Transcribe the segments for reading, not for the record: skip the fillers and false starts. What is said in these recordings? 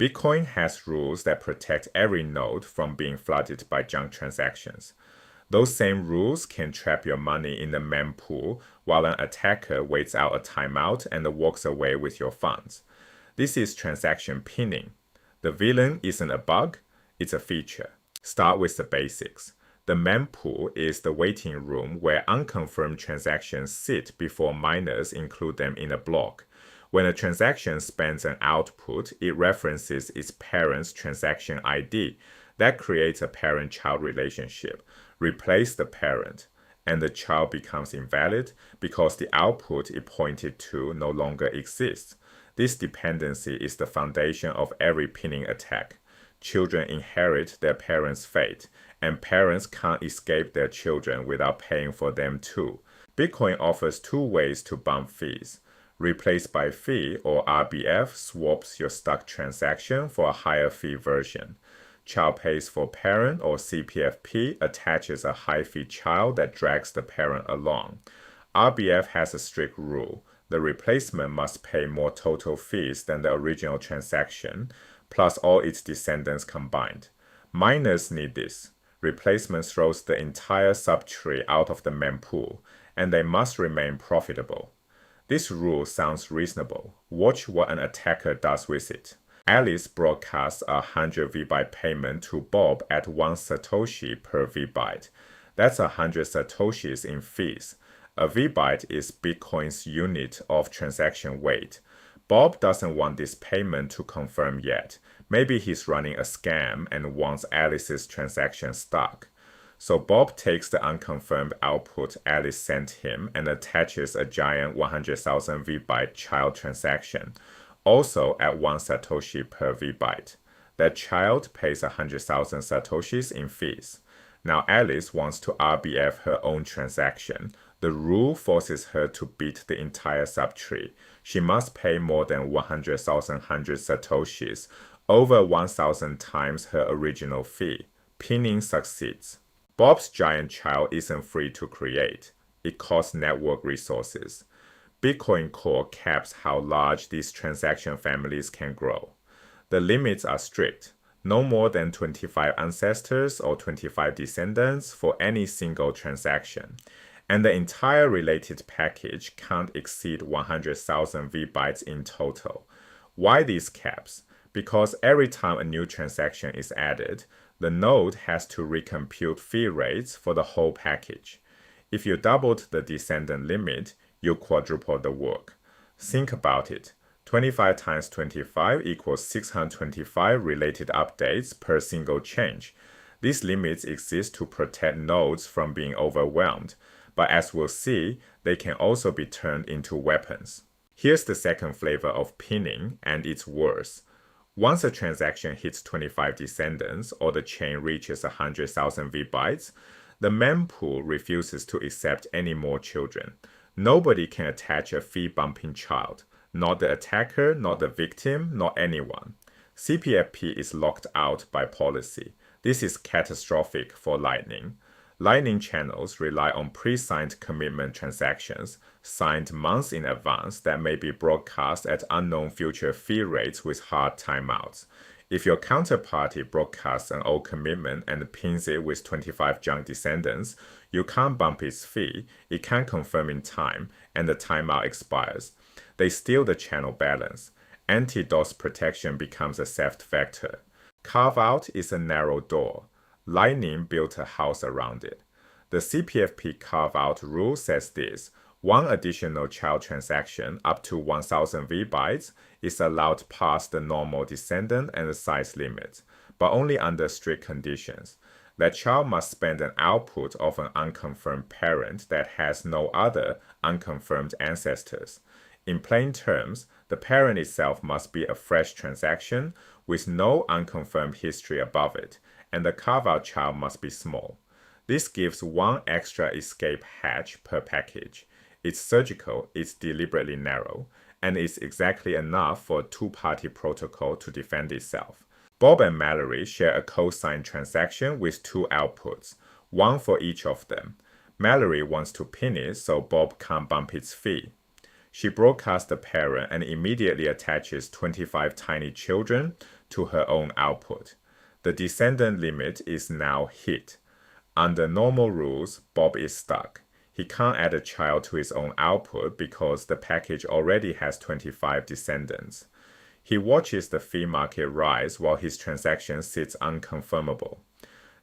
Bitcoin has rules that protect every node from being flooded by junk transactions. Those same rules can trap your money in the mempool while an attacker waits out a timeout and walks away with your funds. This is transaction pinning. The villain isn't a bug, it's a feature. Start with the basics. The mempool is the waiting room where unconfirmed transactions sit before miners include them in a block. When a transaction spends an output, it references its parent's transaction ID. That creates a parent-child relationship. Replace the parent, and the child becomes invalid because the output it pointed to no longer exists. This dependency is the foundation of every pinning attack. Children inherit their parents' fate, and parents can't escape their children without paying for them too. Bitcoin offers two ways to bump fees. Replace by fee, or RBF, swaps your stuck transaction for a higher fee version. Child pays for parent, or CPFP, attaches a high fee child that drags the parent along. RBF has a strict rule. The replacement must pay more total fees than the original transaction, plus all its descendants combined. Miners need this. Replacement throws the entire subtree out of the mempool, and they must remain profitable. This rule sounds reasonable. Watch what an attacker does with it. Alice broadcasts a 100 VByte payment to Bob at 1 Satoshi per VByte. That's 100 Satoshis in fees. A VByte is Bitcoin's unit of transaction weight. Bob doesn't want this payment to confirm yet. Maybe he's running a scam and wants Alice's transaction stuck. So Bob takes the unconfirmed output Alice sent him and attaches a giant 100,000 VByte child transaction, also at 1 Satoshi per VByte. That child pays 100,000 Satoshis in fees. Now Alice wants to RBF her own transaction. The rule forces her to beat the entire subtree. She must pay more than 100,000 Satoshis, over 1,000 times her original fee. Pinning succeeds. Bob's giant child isn't free to create. It costs network resources. Bitcoin Core caps how large these transaction families can grow. The limits are strict. No more than 25 ancestors or 25 descendants for any single transaction. And the entire related package can't exceed 100,000 VBytes in total. Why these caps? Because every time a new transaction is added, the node has to recompute fee rates for the whole package. If you doubled the descendant limit, you quadruple the work. Think about it. 25 times 25 equals 625 related updates per single change. These limits exist to protect nodes from being overwhelmed, but as we'll see, they can also be turned into weapons. Here's the second flavor of pinning, and it's worse. Once a transaction hits 25 descendants or the chain reaches 100,000 VBytes, the mempool refuses to accept any more children. Nobody can attach a fee-bumping child. Not the attacker, not the victim, not anyone. CPFP is locked out by policy. This is catastrophic for Lightning. Lightning channels rely on pre-signed commitment transactions, signed months in advance that may be broadcast at unknown future fee rates with hard timeouts. If your counterparty broadcasts an old commitment and pins it with 25 junk descendants, you can't bump its fee, it can't confirm in time, and the timeout expires. They steal the channel balance. Anti-DOS protection becomes a theft vector. Carve-out is a narrow door. Lightning built a house around it. The CPFP carve-out rule says this: one additional child transaction up to 1,000 VBytes is allowed past the normal descendant and size limits, but only under strict conditions. That child must spend an output of an unconfirmed parent that has no other unconfirmed ancestors. In plain terms, the parent itself must be a fresh transaction with no unconfirmed history above it, and the carve-out child must be small. This gives one extra escape hatch per package. It's surgical, it's deliberately narrow, and it's exactly enough for a two-party protocol to defend itself. Bob and Mallory share a co-signed transaction with two outputs, one for each of them. Mallory wants to pin it so Bob can't bump its fee. She broadcasts the parent and immediately attaches 25 tiny children to her own output. The descendant limit is now hit. Under normal rules, Bob is stuck. He can't add a child to his own output because the package already has 25 descendants. He watches the fee market rise while his transaction sits unconfirmable.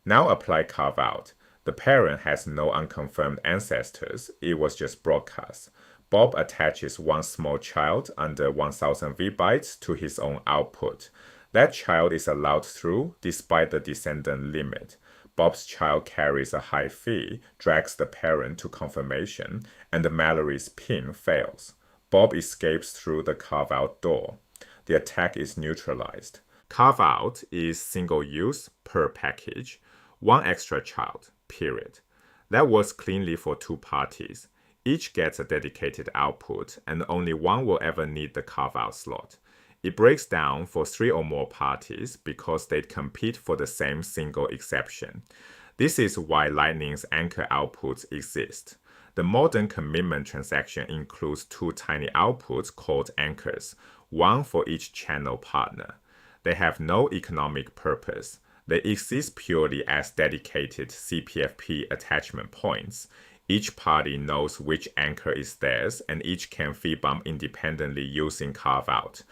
Now apply carve out. The parent has no unconfirmed ancestors, it was just broadcast. Bob attaches one small child under 1000 VBytes to his own output. That child is allowed through despite the descendant limit. Bob's child carries a high fee, drags the parent to confirmation, and Mallory's pin fails. Bob escapes through the carve-out door. The attack is neutralized. Carve-out is single use per package, one extra child, period. That works cleanly for two parties. Each gets a dedicated output, and only one will ever need the carve-out slot. It breaks down for three or more parties because they'd compete for the same single exception. This is why Lightning's anchor outputs exist. The modern commitment transaction includes two tiny outputs called anchors, one for each channel partner. They have no economic purpose. They exist purely as dedicated CPFP attachment points. Each party knows which anchor is theirs, and each can fee bump independently using carve-out.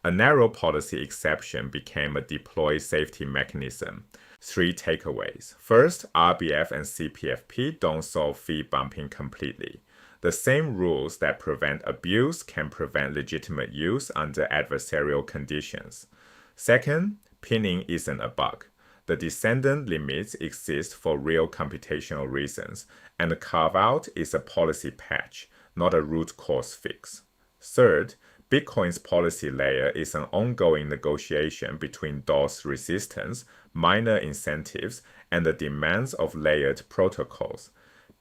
A narrow policy exception became a deployed safety mechanism. Three takeaways. First, RBF and CPFP don't solve fee bumping completely. The same rules that prevent abuse can prevent legitimate use under adversarial conditions. Second, pinning isn't a bug. The descendant limits exist for real computational reasons, and the carve-out is a policy patch, not a root cause fix. Third, Bitcoin's policy layer is an ongoing negotiation between DOS resistance, miner incentives, and the demands of layered protocols.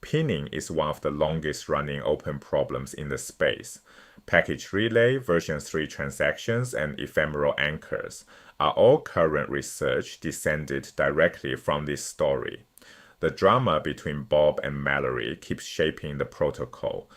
Pinning is one of the longest-running open problems in the space. Package relay, version 3 transactions, and ephemeral anchors are all current research descended directly from this story. The drama between Bob and Mallory keeps shaping the protocol.